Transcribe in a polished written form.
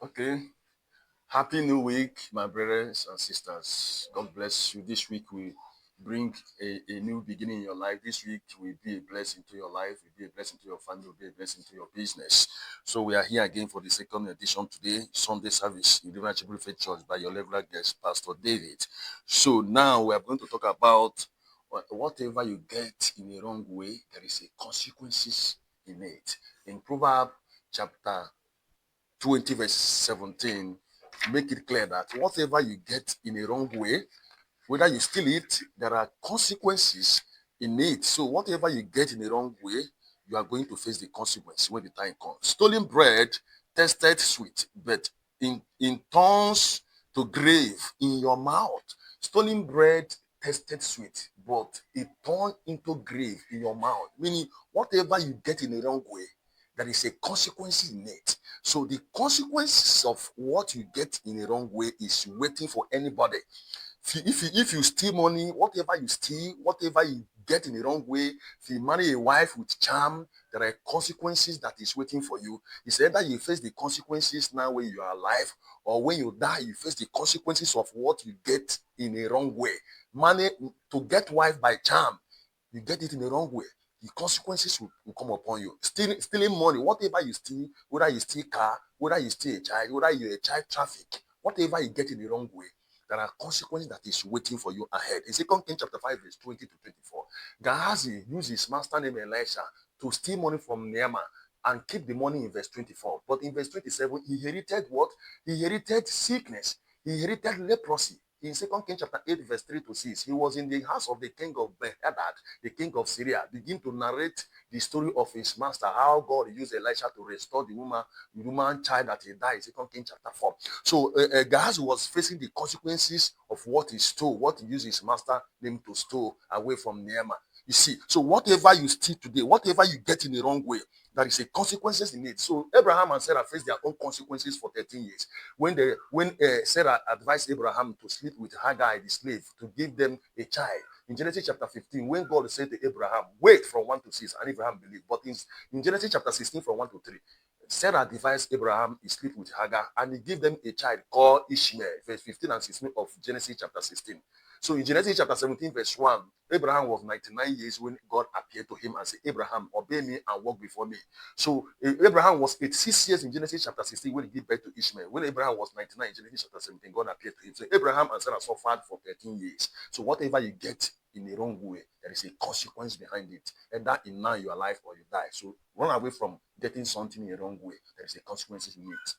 Okay. Happy New Week, my brothers and sisters. God bless you. This week we bring a new beginning in your life. This week will be a blessing to your life, will be a blessing to your family, will be a blessing to your business. So we are here again for the second edition today, Sunday service in River Chapel Faith Church by your regular guest, Pastor David. So now we are going to talk about whatever you get in a wrong way, there is a consequences in it. In Proverbs chapter 20 verse 17 make it clear that whatever you get in a wrong way, whether you steal it, there are consequences in it. So whatever you get in a wrong way, you are going to face the consequence when the time comes. Stolen bread tasted sweet, but in turns to grave in your mouth. Stolen bread tasted sweet, but it turned into grave in your mouth. Meaning, whatever you get in a wrong way, there is a consequence in it. So the consequences of what you get in a wrong way is waiting for anybody. If you steal money, whatever you steal, whatever you get in the wrong way, if you marry a wife with charm, there are consequences that is waiting for you. It's either you face the consequences now when you are alive, or when you die, you face the consequences of what you get in a wrong way. Money to get wife by charm, you get it in the wrong way. The consequences will come upon you. Stealing money, whatever you steal, whether you steal car, whether you steal a child, whether you're a child traffic, whatever you get in the wrong way, there are consequences that is waiting for you ahead. In 2 Kings chapter 5, verse 20 to 24, Gehazi used his master name Elisha to steal money from Naaman and keep the money in verse 24. But in verse 27, he inherited what? He inherited sickness. He inherited leprosy. In 2 Kings chapter 8, verse 3 to 6, he was in the house of the king of Ben-Hadad, the king of Syria, begin to narrate the story of his master, how God used Elisha to restore the woman child that he died. 2 Kings chapter 4. So Gehazi was facing the consequences of what he stole, what he used his master name to steal away from Naaman. You see, so whatever you steal today, whatever you get in the wrong way, there is a consequences in it. So Abraham and Sarah faced their own consequences for 13 years. When Sarah advised Abraham to sleep with Hagar, the slave, to give them a child. In Genesis chapter 15, when God said to Abraham, wait from 1 to 6, and Abraham believed. But in Genesis chapter 16, from 1 to 3, Sarah advised Abraham to sleep with Hagar, and he gave them a child called Ishmael, verse 15 and 16 of Genesis chapter 16. So in Genesis chapter 17, verse 1, Abraham was 99 years when God appeared to him and said, Abraham, obey me and walk before me. So Abraham was 86 years in Genesis chapter 16 when he gave birth to Ishmael. When Abraham was 99 in Genesis chapter 17, God appeared to him. So Abraham and Sarah suffered for 13 years. So whatever you get in the wrong way, there is a consequence behind it. And that in now you are alive or you die. So run away from getting something in the wrong way. There is a consequence in it.